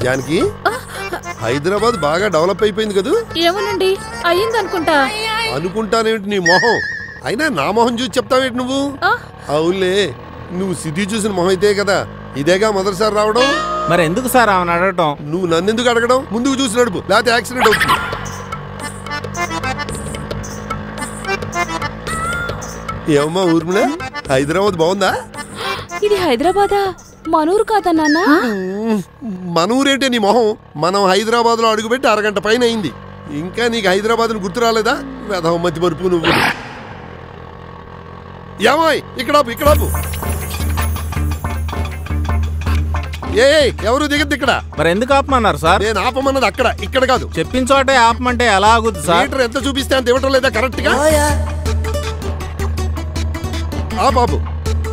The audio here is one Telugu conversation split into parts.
జానకి, హైదరాబాద్ బాగా డెవలప్ అయిపోయింది కదా? ఏమోనండి, అయ్యిందనుకుంటా. అనుకుంటానేమిటి నీ మొహం? అయినా నా మొహం చూసి చెప్తావేంటి నువ్వు? అవునులే, నువ్వు సిటీ చూసిన మొహం అయితే కదా. ఇదేగా మొదటిసారి రావడం. మరి ఎందుకు సార్ ఆమెను అడగటం? నువ్వు నన్నెందుకు అడగడం? ముందుకు చూసి నడుపు, లేకపోతే యాక్సిడెంట్ అవుతుంది. ఏమమ్మా ఊర్మిళ, హైదరాబాద్ బాగుందా? ఇది హైదరాబాదా? మనూరు కాదా నాన్న? మన ఊరేంటే నీ మొహం? మనం హైదరాబాద్ లో అడుగుపెట్టి అరగంట పైన అయింది. ఇంకా నీకు హైదరాబాద్ గుర్తు రాలేదా? వెధవ మతి మరుపు నువ్వు. ఏమాయ్, ఇక్కడ ఏ ఎవరు దిగద్దు ఇక్కడ. మరి ఎందుకు ఆపమన్నారు సార్? నేను ఆపమన్నది అక్కడ, ఇక్కడ కాదు. చెప్పిన చోటే ఆపమంటే ఎలా ఆగుద్ది సార్? మీటర్ ఎంత చూపిస్తే అంత ఇవ్వటం లేదా కరెక్ట్ గా? ఆ బాబు,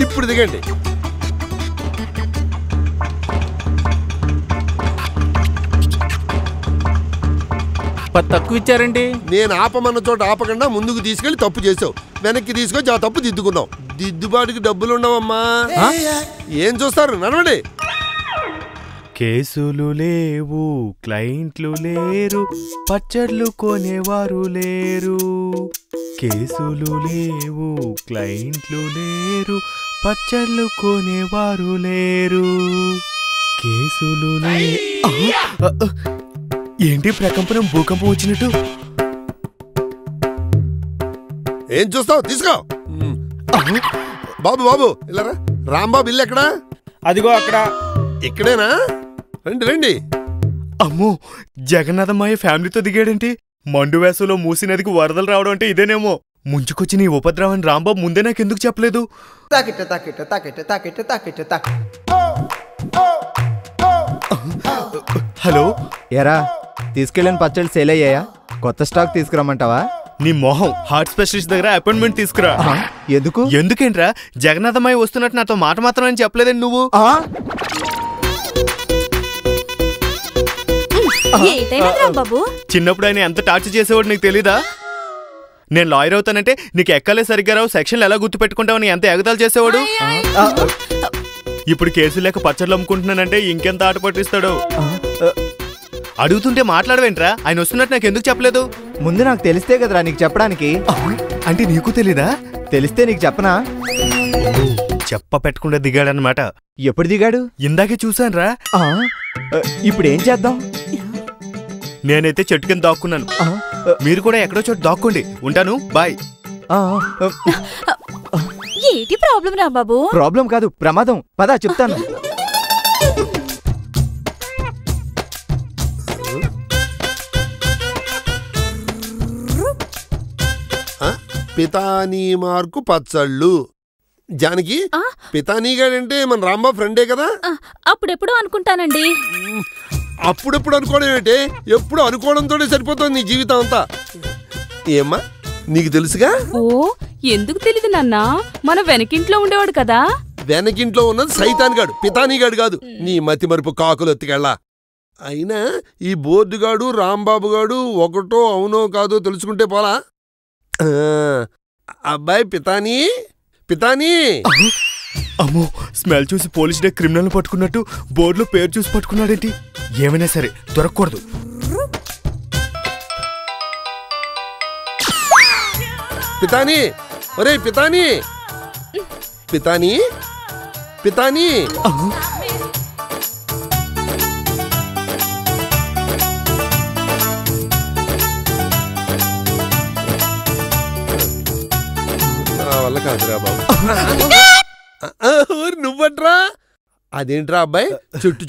ఇప్పుడు దిగండి. తక్కువ ఇచ్చారేంటి? నేను ఆపమన్న చోట ఆపకుండా ముందుకు తీసుకెళ్లి తప్పు చేసావు. వెనక్కి తీసుకొచ్చి ఆ తప్పు దిద్దుకున్నావు. దిద్దుబాటుకి డబ్బులు ఉండవమ్మా. ఏం చూస్తారు, నడవండి. కేసులు లేవు, క్లయింట్లు లేరు, పచ్చళ్ళు కొనేవారు లేరు. కేసులు లేవు, క్లయింట్లు లేరు, పచ్చళ్ళు కొనేవారు లేరు. కేసులు ఏంటి ప్రకంపనం, భూకంపం వచ్చినట్టు? ఏం చూస్తావు, తీసుకో. బాబు ఇల్లరా. రాంబాబు ఇల్లు ఎక్కడా? అదిగో అక్కడ. ఇక్కడేనా? రండి. అమ్మో, జగన్నాథమయ్య ఫ్యామిలీతో దిగాడేంటి? మండు వేసవిలో మూసీ నదికి వరదలు రావడం అంటే ఇదేనేమో. ముంచుకొచ్చి నీ ఉపద్రవాన్ని రాంబాబు ముందే నాకెందుకు చెప్పలేదు? హలో, ఎరా తీసుకెళ్ళిన పచ్చళ్ళు సేల్ అయ్యాయా? కొత్త స్టాక్ తీసుకురమ్మంటావా? నీ మొహం, హార్ట్ స్పెషలిస్ట్ దగ్గర అపాయింట్మెంట్ తీసుకురా. ఎందుకు? ఎందుకేంట్రా? జగన్నాథమయ్య వస్తున్నట్టు నాతో మాట మాత్రం అని చెప్పలేదండి నువ్వు. చిన్నప్పుడు ఆయన ఎంత టార్చర్ చేసేవాడు నీకు తెలీదా? నేను లాయర్ అవుతానంటే నీకు ఎక్కలే సరిగ్గా రావు, సెక్షన్లు ఎలా గుర్తు పెట్టుకుంటావని ఎంత ఎగతాలు చేసేవాడు. ఇప్పుడు కేసు లేక పచ్చళ్ళు అమ్ముకుంటున్నానంటే ఇంకెంత ఆట పట్టిస్తాడు. అడుగుతుంటే మాట్లాడవేంట్రా? ఆయన వస్తున్నట్టు నాకు ఎందుకు చెప్పలేదు? ముందు నాకు తెలిస్తే కదరా నీకు చెప్పడానికి. అంటే నీకు తెలీదా? తెలిస్తే నీకు చెప్పనా? చెప్ప పెట్టకుండా దిగాడనమాట. ఎప్పుడు దిగాడు? ఇందాకే చూసానురా. ఇప్పుడు ఏం చేద్దాం? నేనైతే చెట్టు కింద దాక్కున్నాను. మీరు కూడా ఎక్కడో చోటు దాక్కోండి. ఉంటాను, బాయ్. ఏంటి ప్రాబ్లం రా బాబు? ప్రాబ్లం కాదు, ప్రమాదం. పదా చెప్తాను. పితానీ మార్కు పచ్చళ్ళు. జానకి, పితానీగాడంటే మన రాంబాబు ఫ్రెండే కదా? అప్పుడెప్పుడు అనుకుంటానండి. అప్పుడెప్పుడు అనుకోవడం ఏంటే? ఎప్పుడు అనుకోవడంతో సరిపోతుంది నీ జీవితం అంతా. ఏమ్మా, నీకు తెలుసుగా? ఓ, ఎందుకు తెలీదు నాన్న? మన వెనకింట్లో ఉండేవాడు కదా. వెనకింట్లో ఉన్నది సైతాన్గాడు, పితానీగాడు కాదు. నీ మతి మరుపు కాకులు ఎత్తుకెళ్ళా. అయినా ఈ బోర్డుగాడు రాంబాబుగాడు ఒకటో అవునో కాదో తెలుసుకుంటే పోలా. అబ్బాయి పితానీ. అమ్మో, స్మెల్ చూసి పోలీస్ డే క్రిమినల్ పట్టుకున్నట్టు బోర్డులో పేరు చూసి పట్టుకున్నాడేంటి? ఏమైనా సరే దొరకకూడదు. పితానీ, ఒరే పితానీ. వల్ల కాదురా బాబు. నువ్వట్రా? అదేంట్రా అబ్బాయి,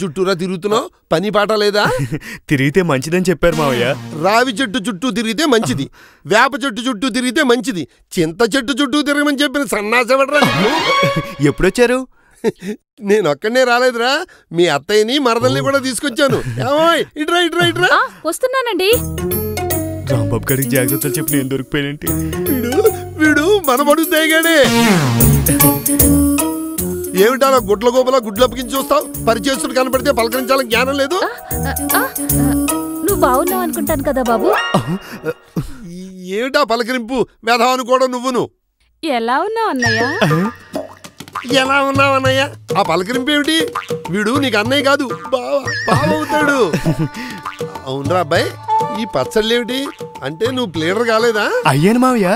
చుట్టూరా తిరుగుతున్నావు? పని పాట లేదా? తిరిగితే మంచిదని చెప్పారు మావయ్య. రావి చెట్టు చుట్టూ తిరిగితే మంచిది, వేప చెట్టు చుట్టూ తిరిగితే మంచిది. చింత చెట్టు చుట్టూ తిరగమని చెప్పిన సన్నాసవడ్రా. ఎప్పుడొచ్చారు? నేను ఒక్కడనే రాలేదురా, మీ అత్తయ్యని మరదల్ని కూడా తీసుకొచ్చాను. ఇట్రా. వస్తున్నానండి. రాంబాబు గారికి జాగ్రత్తలు చెప్పి నేను దొరికిపోయానంటే వీడు మనబడు తేగాడే. ఏమిటా గుడ్ల గోపలా గుడ్లప్పకించి చూస్తావు? పరిచేస్తుడు కనపడితే పలకరించాలని జ్ఞానం లేదు? నువ్వు బాగున్నావు అనుకుంటాను కదా బాబు. ఏమిటా పలకరింపు? వేధం అనుకోవడం నువ్వును. ఎలా ఉన్నావు అన్నయ్య? ఎలా ఉన్నావు అన్నయ్య? ఆ పలకరింపు ఏమిటి? వీడు నీకు అన్నయ్య కాదు, బావ అవుతాడు. అవునరా అబ్బాయి, ఈ పచ్చళ్ళు ఏమిటి? అంటే నువ్వు ప్లేడర్ కాలేదా? అయ్యాను మావయ్య.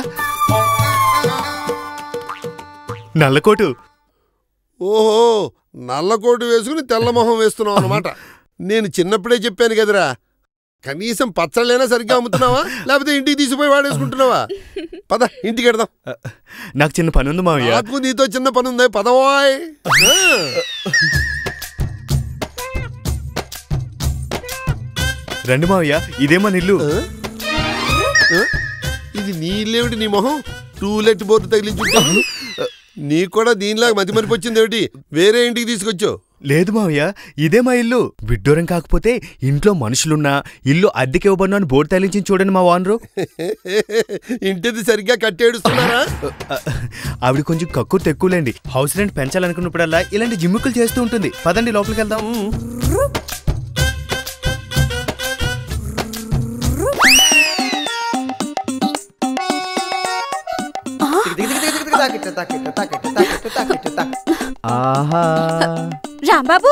నల్లకోటు. ఓహో, నల్లకోటు వేసుకుని తెల్లమొహం వేస్తున్నావు అన్నమాట. నేను చిన్నప్పుడే చెప్పాను కదరా, కనీసం పచ్చళ్ళైనా సరిగ్గా అమ్ముతున్నావా, లేకపోతే ఇంటికి తీసిపోయి వాడేసుకుంటున్నావా? పద ఇంటికి వెడదాం. నాకు చిన్న పని ఉంది మావయ్య. నాకు నీతో చిన్న పని ఉంది, పదవాయ్. రండి మావయ్య, ఇదే మన ఇల్లు. ఇది నీ ఇల్లేమిటి? నీ మొహం టూలెట్ బోర్డు తగిలించుంటావు. నీకు కూడా దీనిలాగా మతి మరిపి వచ్చింది ఏమిటి? వేరే ఇంటికి తీసుకొచ్చావు? లేదు మావయ్య, ఇదే మా ఇల్లు. విడ్డూరం కాకపోతే ఇంట్లో మనుషులున్నా ఇల్లు అద్దెకి ఇవ్వబడిన అని బోర్డు తగిలించి చూడండి మా వానరు. ఇంటిది సరిగ్గా కట్టేడుస్తున్నారా? ఆవిడ కొంచెం కక్కుర్తి ఎక్కువలేండి. హౌస్ రెంట్ పెంచాలనుకున్నప్పుడల్లా ఇలాంటి జిమ్ముకులు చేస్తూ ఉంటుంది. పదండి లోపలికి వెళ్దాం. రాంబాబు,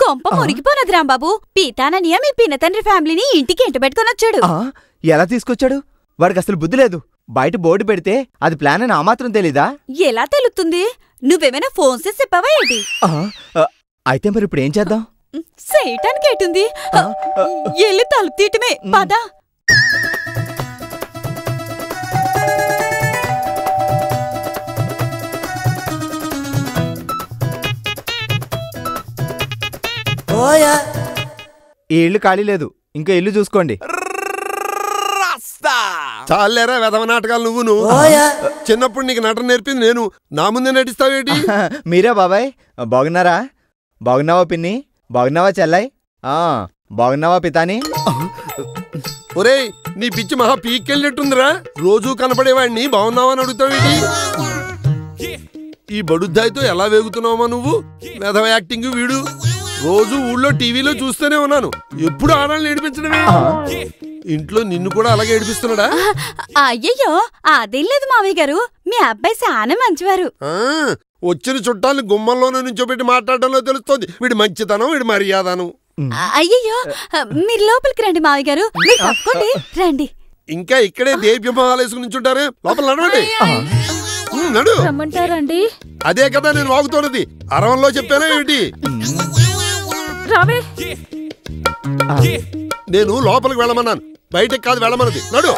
కొంప మురిగిపోనది రాంబాబు. పీతాననియ మీ పిన్న తండ్రి ఫ్యామిలీని ఇంటికి ఎంట పెట్టుకుని వచ్చాడు. ఎలా తీసుకొచ్చాడు? వాడికి అసలు బుద్ధి లేదు. బయట బోర్డు పెడితే అది ప్లాన్ అని ఆ మాత్రం తెలీదా? ఎలా తెలుస్తుంది? నువ్వేమైనా ఫోన్ చేసి చెప్పావా ఏంటి? అయితే మరి ఇప్పుడు ఏం చేద్దాం? చేయటానికి ఏటుంది? ఎల్లి తలుపు తీయటమే. పదా. ఈ ఇల్లు ఖాళీ లేదు, ఇంకా ఇల్లు చూసుకోండి. చాలేరా వెధవ నాటకాలు నువ్వు. చిన్నప్పుడు నీకు నటన నేర్పింది నేను, నా ముందే నటిస్తావేటి? మీరే బాబాయ్. బాగున్నారా? బాగున్నావా పిన్ని? బాగున్నావా చెల్లాయ్? బాగున్నావా పితాని? ఒరేయ్, నీ పిచ్చి మహా పీక్కెళ్ళినట్టుందిరా. రోజూ కనపడేవాడిని బాగున్నావా అని అడుగుతావేటి? ఈ బడుద్దాయితో ఎలా వేగుతున్నావా నువ్వు? వెధవ యాక్టింగ్ వీడు. రోజు ఊళ్ళో టీవీలో చూస్తూనే ఉన్నాను, ఎప్పుడు ఆడాలని ఏడిపించడమే. ఇంట్లో నిన్ను కూడా అలాగే ఏడిపిస్తున్నాడా? అయ్యయ్యో, అదేం లేదు మావయ్య గారు. మీ అబ్బాయి చాలా మంచివారు. వచ్చిన చుట్టాలని గుమ్మంలోనే నుంచోబెట్టి మాట్లాడడంలో తెలుస్తోంది వీడి మంచితనం, వీడి మర్యాదను. అయ్యయ్యో, మీరు లోపలికి రండి మావయ్య గారు. మీరు తప్పకోండి, రండి. ఇంకా ఇక్కడే దేవ్యమహాలు వేసుకుని నుంచుంటారే, లోపల నడవండి. నడు. రమ్మంటారండి? అదే కదా నేను వాగుతున్నది. అరవంలో చెప్పానా ఏమిటి? రావే. నేను లోపలికి వెళ్ళమన్నాను, బయటకు కాదు వెళ్ళమన్నది. నడు.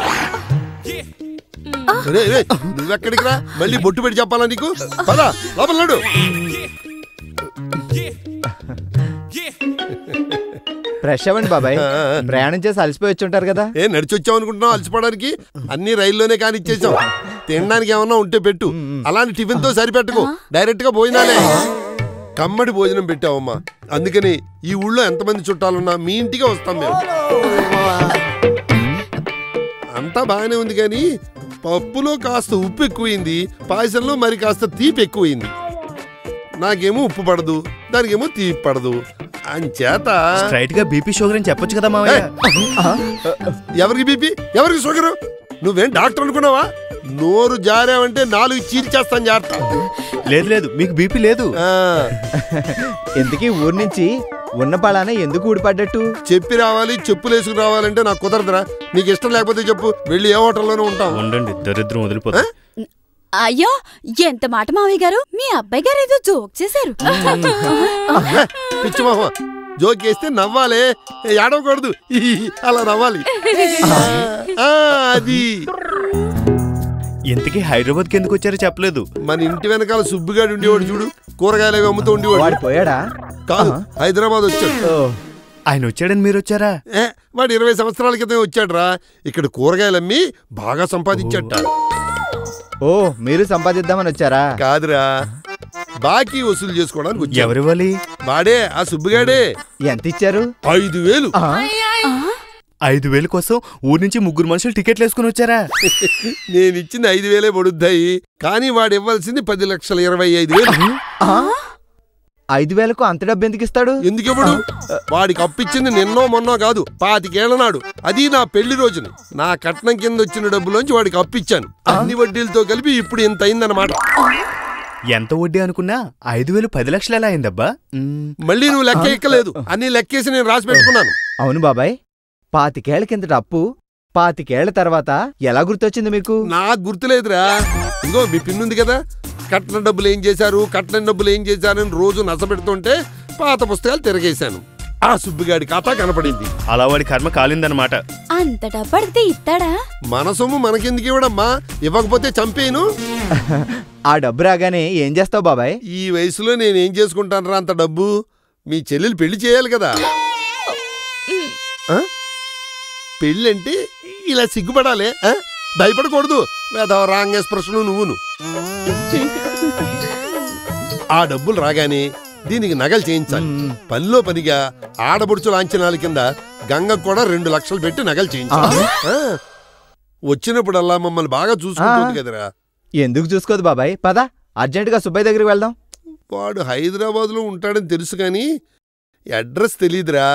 నువ్వెక్కడికి రా? మళ్ళీ బొట్టు పెట్టి చెప్పాలా నీకు? పద లోపల నడు. ఫ్రెష్ అవ్వండి బాబాయ్, ప్రయాణం చేసి అలసిపోయి వచ్చి ఉంటారు కదా. నడిచి వచ్చావు అనుకుంటున్నావు? అలసిపోవడానికి అన్ని రైల్లోనే కానిచ్చేసాం. తినడానికి ఏమన్నా ఉంటే పెట్టు, అలాంటి టిఫిన్ తో సరిపెట్టుకో. డైరెక్ట్ గా భోజనాలే. కమ్మడి భోజనం పెట్టావమ్మా, అందుకని ఈ ఊళ్ళో ఎంతమంది చుట్టాలున్నా మీ ఇంటికే వస్తాం మేము. అంతా బాగానే ఉంది, కానీ పప్పులో కాస్త ఉప్పు ఎక్కువైంది, పాయసంలో మరి కాస్త తీపి ఎక్కువైంది. నాకేమో ఉప్పు పడదు, దానికేమో తీపి పడదు. అంచేత స్ట్రైట్ గా బీపీ షుగర్ అని చెప్పొచ్చు కదా మావయ్య. ఎవరికి బీపీ, ఎవరికి షుగరు? నువ్వేం డాక్టర్ అనుకున్నావా? నోరు జారావంటే 4 చీల్చేస్తాను జాగ్రత్త. లేదు లేదు, మీకు బీపీ లేదు. ఎందుకీ ఊరు నుంచి ఉన్న పళాన ఎందుకు ఊడిపడ్డట్టు? చెప్పి రావాలి, చెప్పులు వేసుకుని రావాలంటే నాకు కుదరదురా. నీకు ఇష్టం లేకపోతే చెప్పు, వెళ్ళి ఏ హోటల్లోనే ఉంటాం. ఉండండి, దరిద్రం వదిలిపోతా. అయ్యో, ఎంత మాట మావయ్య గారు. మీ అబ్బాయి గారు ఏదో జోక్ చేశారు. పిచ్చి మొహం, జోక్ వేస్తే నవ్వాలే, ఏడవకూడదు. అలా నవ్వాలి. అది ఇంతకీ హైదరాబాద్కి ఎందుకు వచ్చారో చెప్పలేదు. మన ఇంటి వెనకాల సుబ్బుగాడు ఉండేవాడు చూడు, కూరగాయలు అవి అమ్ముతూ ఉండేవాడు. వాడు పోయాడా? కాదు, హైదరాబాద్ వచ్చాడు. ఆయన వచ్చాడని మీరు వచ్చారా? వాడు 20 సంవత్సరాల క్రితం వచ్చాడురా. ఇక్కడ కూరగాయలు అమ్మి బాగా సంపాదించట. ఓ, మీరు సంపాదిద్దామని వచ్చారా? కాదురా, బాకీ వసూలు చేసుకోవడానికి వచ్చాడు. ఎవరివ్వాలి? వాడే, ఆ సుబ్బుగాడే. ఎంత ఇచ్చారు? 5,000. 5,000 కోసం ఊరి నుంచి 3 మనుషులు టికెట్లు వేసుకుని వచ్చారా? నేనిచ్చింది 5,000 పడుద్దాయి, కానీ వాడు ఇవ్వాల్సింది 10,25,000. 5,000కు అంత డబ్బు ఎందుకు ఇస్తాడు? ఎందుకు ఇవ్వడు? వాడికి అప్పిచ్చింది నిన్నో మొన్నో కాదు, 25 ఏళ్ల నాడు. అది నా పెళ్లి రోజుని. నా కట్నం కింద వచ్చిన డబ్బులోంచి వాడికి అప్పిచ్చాను. అన్ని వడ్డీలతో కలిపి ఇప్పుడు ఇంత అయిందన్నమాట. ఎంత వడ్డీ అనుకున్నా 5,000 10 లక్షలు ఎలా అయిందబ్బా? మళ్ళీ నువ్వు లెక్క ఎక్కలేదు, అన్ని లెక్కేసి నేను రాసి పెట్టుకున్నాను. అవును బాబాయ్, 25 ఏళ్ల కిందట అప్పు 25 ఏళ్ల తర్వాత ఎలా గుర్తొచ్చింది మీకు? నాకు గుర్తులేదురా. ఇంకో మీ పిన్నుంది కదా, కట్టిన డబ్బులు ఏం చేశారు, కట్టిన డబ్బులు ఏం చేశారని రోజు నచ్చబెడుతుంటే పాత పుస్తకాలు తిరగేశాను. ఆ సుబ్బిగాడి ఖాతా కనపడింది. అలా వాడి కర్మ కాలిందనమాట. అంత డబ్బు అడిగితే ఇస్తాడా? మన సొమ్ము మనకెందుకు ఇవ్వడమ్మా, ఇవ్వకపోతే చంపేను. ఆ డబ్బు రాగానే ఏం చేస్తావు బాబాయ్? ఈ వయసులో నేనేం చేసుకుంటాను రా అంత డబ్బు? మీ చెల్లెలు పెళ్లి చేయాలి కదా. పెళ్ళంటే ఇలా సిగ్గుపడాలి, భయపడకూడదు. వేదవ రాంగ్ ఎక్స్ప్రెషన్ నువ్వును. ఆ డబ్బులు రాగానే దీనికి నగలు చేయించాలి. పనిలో పనిగా ఆడబొడుచు లాంఛనాల కింద గంగకు కూడా 2 లక్షలు పెట్టి నగలు చేయించాలి. వచ్చినప్పుడల్లా మమ్మల్ని బాగా చూసుకుంటుంది కదరా. ఎందుకు చూసుకోదు బాబాయ్? పద అర్జెంటుగా సుబ్బయ్య దగ్గరికి వెళ్దాం. వాడు హైదరాబాద్లో ఉంటాడని తెలుసు కానీ అడ్రస్ తెలీదురా.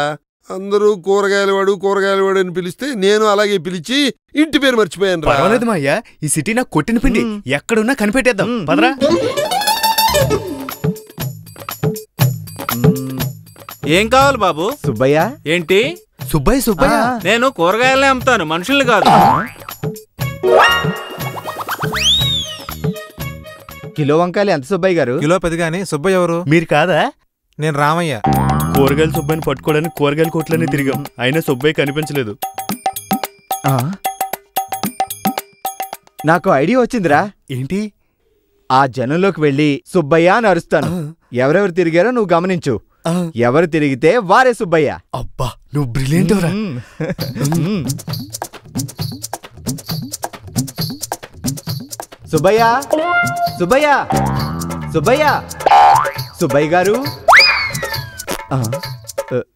అందరూ కూరగాయలవాడు అని పిలిస్తే నేను అలాగే పిలిచి ఇంటి పేరు మర్చిపోయాను. పర్వాలేదు మా అయ్యా, ఈ సిటీ నాకు కొట్టిన పిండి. ఎక్కడున్నా కనిపెట్టేద్దాం, పదరా. ఏం కావాలి బాబు? సుబ్బయ్య. ఏంటి సుబ్బయ్య? నేను కూరగాయలనే అమ్ముతాను, మనుషుల్ని కాదు. కిలో వంకాయలు ఎంత సుబ్బయ్య గారు? కిలో 10 గాని. సుబ్బయ్య ఎవరు? మీరు కాదా? నేను రామయ్య. కూరగాయలు సుబ్బయ్యని పట్టుకోవడానికి కూరగాయల కోట్లన్నీ తిరిగాం, అయినా సుబ్బయ్య కనిపించలేదు. నాకు ఐడియా వచ్చిందిరా. ఏంటి? ఆ జనంలోకి వెళ్ళి సుబ్బయ్య అని అరుస్తాను. ఎవరెవరు తిరిగారో నువ్వు గమనించు. ఎవరు తిరిగితే వారే సుబ్బయ్య. అబ్బా, నువ్వు బ్రిలియంట్ రా. సుబ్బయ్య, సుబ్బయ్య, సుబ్బయ్య, సుబ్బయ్య గారు.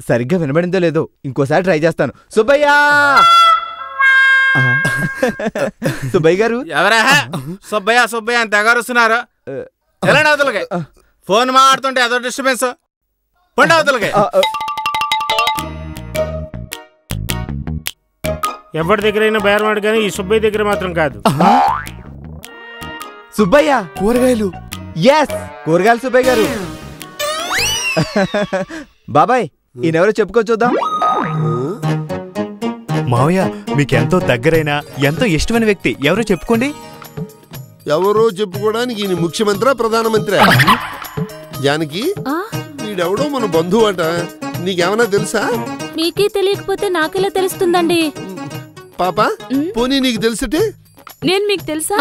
సరిగ్గా వినబడిందో లేదో, ఇంకోసారి ట్రై చేస్తాను. సుబ్బయ్య, సుబ్బయ్య గారు. ఎవరా సుబ్బయ్య అని తెగారుస్తున్నారు? ఎలా అవతలకి ఫోన్ మాట్లాడుతుంటే అదో డిస్టర్బెన్స్. పండు అవతలకి. ఎవరి దగ్గరైనా బేరమాడు కానీ ఈ సుబ్బయ్య దగ్గర మాత్రం కాదు. సుబ్బయ్య కూరగాయలు. ఎస్, కూరగాయలు సుబ్బయ్య గారు. బాబాయ్, ఈయనెవరో చెప్పుకో చూద్దాం. మావయ్య, మీకెంతో దగ్గరైన ఎంతో ఇష్టమైన వ్యక్తి ఎవరో చెప్పుకోండి. ఎవరో చెప్పుకోవడానికి ఈయన ముఖ్యమంత్రి ప్రధానమంత్రి? జానకి, వీడెవడో మన బంధువు అట. నీకేమన్నా తెలుసా? మీకే తెలియకపోతే నాకెలా తెలుస్తుందండి? పాప, పోనీ నీకు తెలుసుటే? నేను మీకు తెలుసా?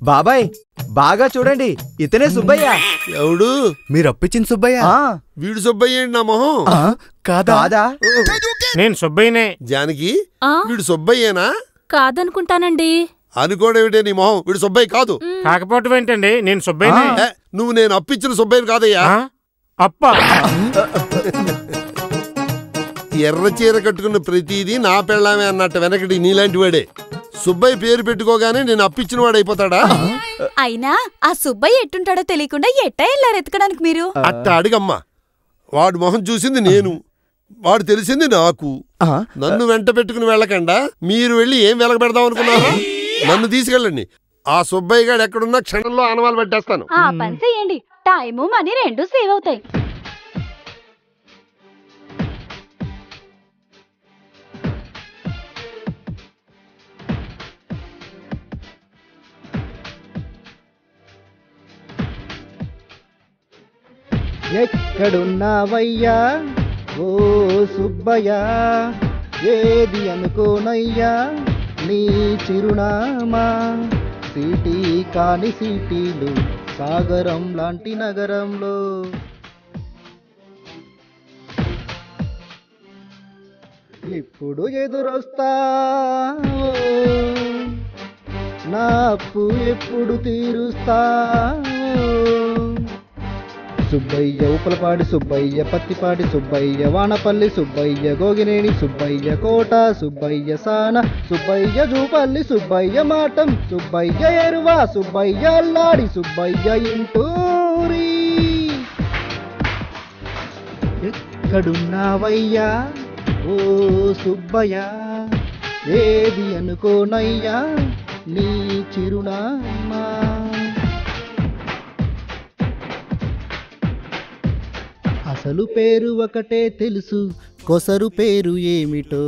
బాబాయ్, బాగా చూడండి, ఇతనే సుబ్బయ్య. ఎవడు? మీరు అప్పించిన సుబ్బయ్య. వీడు సుబ్బయ్య నా మొహం కాదా? నేను సుబ్బయ్యనే. జానకి, వీడు సుబ్బయ్యేనా? కాదనుకుంటానండి. అనుకోడేమిటే నీ మొహం, వీడు సుబ్బయ్య కాదు. కాకపోవటం ఏంటండి, నేను సుబ్బయ్యనే. నువ్వు నేను అప్పించిన సుబ్బయ్యను కాదయ్యా. అప్ప ఎర్ర చీర కట్టుకున్న ప్రతిదీ నా పెళ్ళామే అన్నట్టు వెనకటి నీలాంటి వాడే. సుబ్బయ్య పేరు పెట్టుకోగానే నేను అప్పించిన వాడు అయిపోతాడా? అయినా ఆ సుబ్బయ్య ఎట్టుంటాడో తెలియకుండా ఎట్టా వెళ్ళారు ఎత్తుకడానికి మీరు? అట్ట అడిగమ్మా. వాడు మొహం చూసింది నేను, వాడు తెలిసింది నాకు. నన్ను వెంట పెట్టుకుని వెళ్ళకుండా మీరు వెళ్ళి ఏం వెలగబెడదాం అనుకున్నారా? నన్ను తీసుకెళ్ళండి. ఆ సుబ్బయ్య గారు ఎక్కడున్నా క్షణంలో ఆనవాలు పట్టేస్తాను. ఆ పని చెయ్యండి, టైము మనీ 2 సేవ్ అవుతాయి. ఎక్కడున్నావయ్యా ఓ సుబ్బయ్య, ఏది అనుకోనయ్యా నీ చిరునామా. సిటీ కాని సిటీలు, సాగరం లాంటి నగరంలో. ఇప్పుడు ఎదురొస్తా నా అప్పు ఎప్పుడు తీరుస్తా. సుబ్బయ్య ఉప్పలపాడి సుబ్బయ్య, పత్తిపాటి సుబ్బయ్య, వానపల్లి సుబ్బయ్య, గోగినేని సుబ్బయ్య, కోట సుబ్బయ్య, సాన సుబ్బయ్య, జూపల్లి సుబ్బయ్య, మాటం సుబ్బయ్య, ఎరువా సుబ్బయ్య, అల్లాడి సుబ్బయ్య, ఇంటూరి. ఎక్కడున్నావయ్యా ఓ సుబ్బయ్య, ఏది అనుకోనయ్యా నీ చిరునామా. అసలు పేరు ఒకటే తెలుసు, కొసరు పేరు ఏమిటో.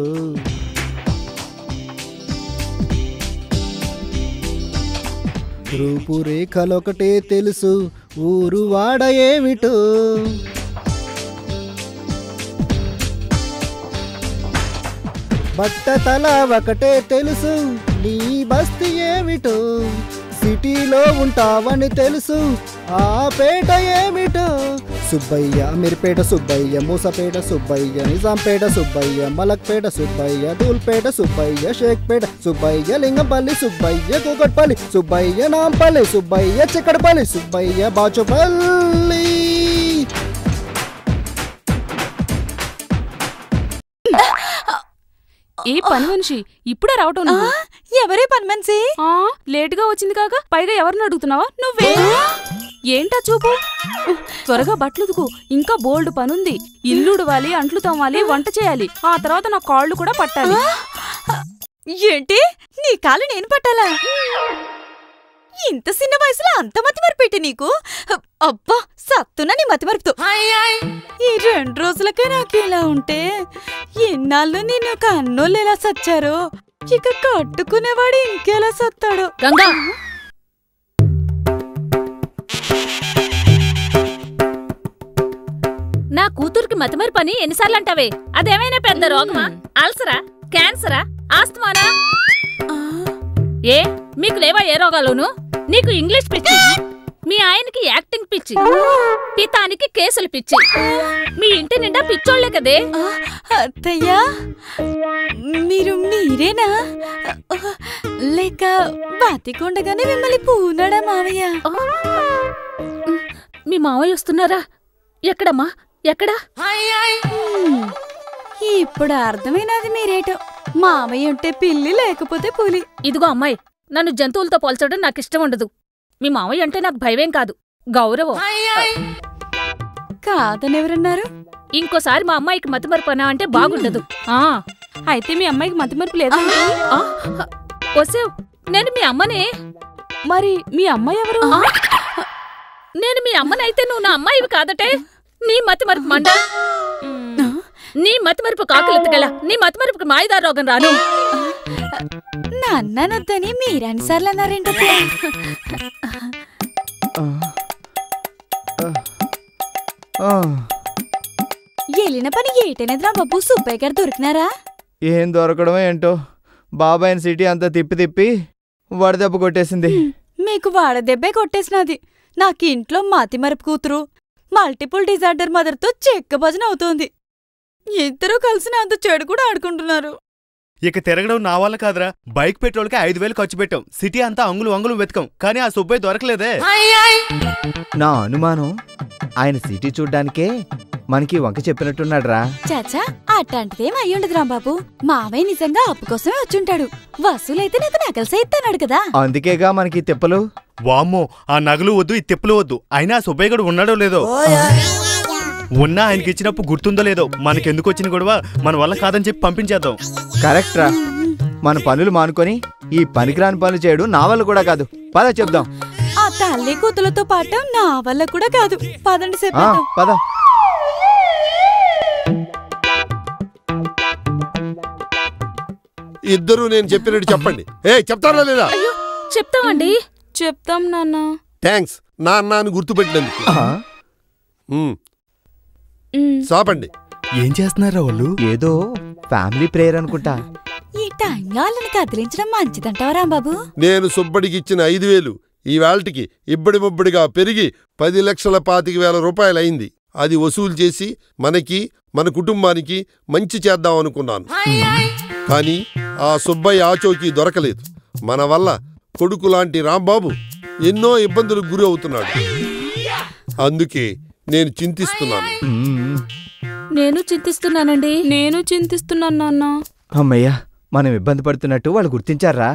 రూపురేఖలొకటే తెలుసు, ఊరు వాడ ఏమిటో. బట్టతల ఒకటే తెలుసు, నీ బస్తీ ఏమిటో. సిటీలో ఉంటావని తెలుసు, ఆ పేట ఏమిటో. సుబ్బయ్య, అమీర్పేట సుబ్బయ్య, మూసపేట సుబ్బయ్య, నిజాంపేట సుబ్బయ్య, మలక్పేట సుబ్బయ్య, దూల్పేట సుబ్బయ్య, షేక్పేట సుబ్బయ్య, లింగంపల్లి సుబ్బయ్య, కూకట్పల్లి సుబ్బయ్య, నాంపల్లి సుబ్బయ్య, చిక్కడపల్లి సుబ్బయ్య, బాచుపల్లి. ఏ పని మనిషి ఇప్పుడే రావటం నువ్వు? ఎవరే పని మనిషి? లేటుగా వచ్చింది కాక పైగా ఎవరిని అడుగుతున్నావా నువ్వే? ఏంటా చూపు? త్వరగా బట్టలుదుకు, ఇంకా బోల్డ్ పనుంది. ఇల్లు ఉడవాలి, అంట్లు తోమాలి, వంట చేయాలి. ఆ తర్వాత నా కాళ్ళు కూడా పట్టాలి. ఏంటి, నీ కాలు నేను పట్టాలా? ఇంత చిన్న వయసులో అంత మతిమరుపెట్టి నీకు? అబ్బా, సత్తున్నా నీ మతిమరుపుతో. ఈ 2 రోజులకే నాకు ఇలా ఉంటే ఎన్నాళ్ళు నేను కన్నోళ్ళు ఎలా సచ్చారో, ఇక కట్టుకునేవాడు ఇంకెలా సత్తాడో. గంగా, నా కూతురికి మతిమరి పని ఎన్నిసార్లు అంటావే? అదేమైనా పెద్ద రోగమా? అల్సరా, క్యాన్సరా, ఆస్తమానా? ఏ మీకు లేవా ఏ రోగాలును? నీకు ఇంగ్లీష్ పిచ్చి, మీ ఆయనకి యాక్టింగ్ పిచ్చి, పితానికి కేసులు పిచ్చి, మీ ఇంటి నిండా పిచ్చోళ్లే కదే. అత్తయ్యా, మీరేనా? లేక బతికొండగానే మిమ్మల్ని పూనాడా మావయ్య? మీ మావయ్య వస్తున్నారా? ఎక్కడమ్మా, ఎక్కడా? ఇప్పుడు అర్థమైనది మీరేటో. మావయ్య ఉంటే పిల్లి, లేకపోతే పులి. ఇదిగో అమ్మాయి, నన్ను జంతువులతో పోల్చడం నాకు ఇష్టం ఉండదు. మీ మావయ్య అంటే నాకు భయమేం కాదు, గౌరవం. కాదనెవరన్నారు? ఇంకోసారి మా అమ్మాయికి మతిమరుపు అంటే బాగుండదు. అయితే మీ అమ్మాయికి మతిమరుపు లేదా? వసేవ్, నేను మీ అమ్మనే. మరి మీ అమ్మాయి ఎవరు? నేను మీ అమ్మనైతే నువ్వు నా అమ్మాయివి కాదటే. నీ మతిమరుపు మండ, నీ మతిమరుపు కాకులెత్తగల, నీ మతిమరుపుకి మాయిదారు రోగం రాను. నన్ననొద్దని మీరన్నిసార్లు అన్నారేంటో. వెళ్ళిన పని ఏటైనదిరా బాబు? సుబ్బయ్య గారు దొరికినారా? ఏం దొరకడమో ఏంటో, బాబాయిని సిటీ అంతా తిప్పి తిప్పి వడదెబ్బ కొట్టేసింది. మీకు వాడదెబ్బే కొట్టేసినది. నాకు ఇంట్లో మతిమరుపు కూతురు, మల్టిపుల్ డిజార్డర్ మదర్తో చెక్క భజన అవుతోంది. ఇద్దరూ కలిసి అంత చెడు కూడా ఆడుకుంటున్నారు. ఇక తిరగడం నా వల్ల కాదురా. బైక్ పెట్రోల్కి 5,000 ఖర్చు పెట్టాం. సిటీ అంతా అంగులు వెతకం, కానీ ఆ సుబ్బయ్య దొరకలేదే. నా అనుమానం, ఆయన సిటీ చూడ్డానికే మనకి వంక చెప్పినట్టున్నాడ్రా. చాచా, అట్లాంటిదేం అయ్యుండదు రాంబాబు. మావయ్య నిజంగా అప్పు కోసమే వచ్చుంటాడు. వసూలైతే నాకు నకలు ఇస్తాడు కదా. అందుకేగా మనకి తిప్పలు. వామ్మో, ఆ నగలు వద్దు, ఈ తిప్పలు వద్దు. అయినా సుబ్బయ్య గడు ఉన్నాడో లేదో? ఉన్నా ఆయనకి ఇచ్చినప్పుడు గుర్తుందో లేదో. మనకెందుకు వచ్చిన గొడవ, మన వల్ల కాదని చెప్పి పంపించేద్దాం. కరెక్ట్ రా. మన పనులు మానుకొని ఈ పనికిరాని పనులు చేయడం నా వల్ల కూడా కాదు. పద చెప్దాం. ఆ తల్లి కూతులతో పాటు నా వల్ల కూడా కాదు. పదండి చెప్పేద్దాం. పద. ఇద్దరు నేను చెప్పినట్టు చెప్పండి. చెప్తారా లేదా? చెప్తామండి. చెప్తాం నాన్న. థ్యాంక్స్, నా అన్నాను గుర్తుపెట్టినందుకు. సాపండి. ఏం చేస్తున్నారా వాళ్ళు? ఏదో ఫ్యామిలీ ప్రేయర్ అనుకుంటా. ఈ టైంలో వాళ్ళని కదిలించడం మంచిదంటావా రాంబాబు? నేను సుబ్బడికి ఇచ్చిన 5,000 ఈ వేళటికి ఇబ్బడి ముబ్బడిగా పెరిగి 10,25,000 రూపాయలు అయింది. అది వసూలు చేసి మనకి, మన కుటుంబానికి మంచి చేద్దాం అనుకున్నాను. కానీ ఆ సుబ్బయ్య ఆచోకి దొరకలేదు. మన వల్ల కొడుకు లాంటి రాంబాబు ఎన్నో ఇబ్బందులకు గురి అవుతున్నాడు. అందుకే నేను చింతిస్తున్నాను. నేను చింతిస్తున్నానండి. నేను చింతిస్తున్నాను నాన్న. అమ్మయ్యా, మనం ఇబ్బంది పడుతున్నట్టు వాళ్ళు గుర్తించారా?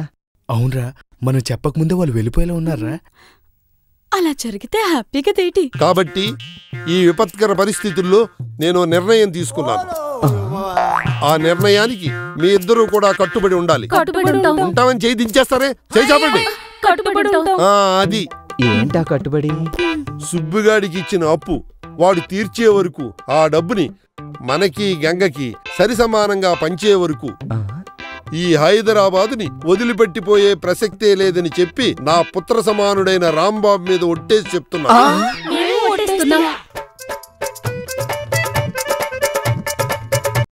అవునరా, మనం చెప్పకముందే వాళ్ళు వెళ్ళిపోయేలా ఉన్నారా? అలా జరిగితే హ్యాపీగా తేటి. కాబట్టి ఈ విపత్కర పరిస్థితుల్లో నేను నిర్ణయం తీసుకున్నాను. ఆ నిర్ణయానికి మీ ఇద్దరూ కూడా కట్టుబడి ఉండాలి. ఉంటామని చేయి దించేస్తారే, చేయి చాపండి. కట్టుబడి అది ఏంటా కట్టుబడి? సుబ్బిగాడికి ఇచ్చిన అప్పు వాడు తీర్చే వరకు ఆ డబ్బుని మనకి గంగకి సరిసమానంగా పంచే వరకు ఈ హైదరాబాదుని వదిలిపెట్టిపోయే ప్రసక్తే లేదని చెప్పి నా పుత్ర సమానుడైన రాంబాబు మీద ఒట్టేసి చెప్తున్నా.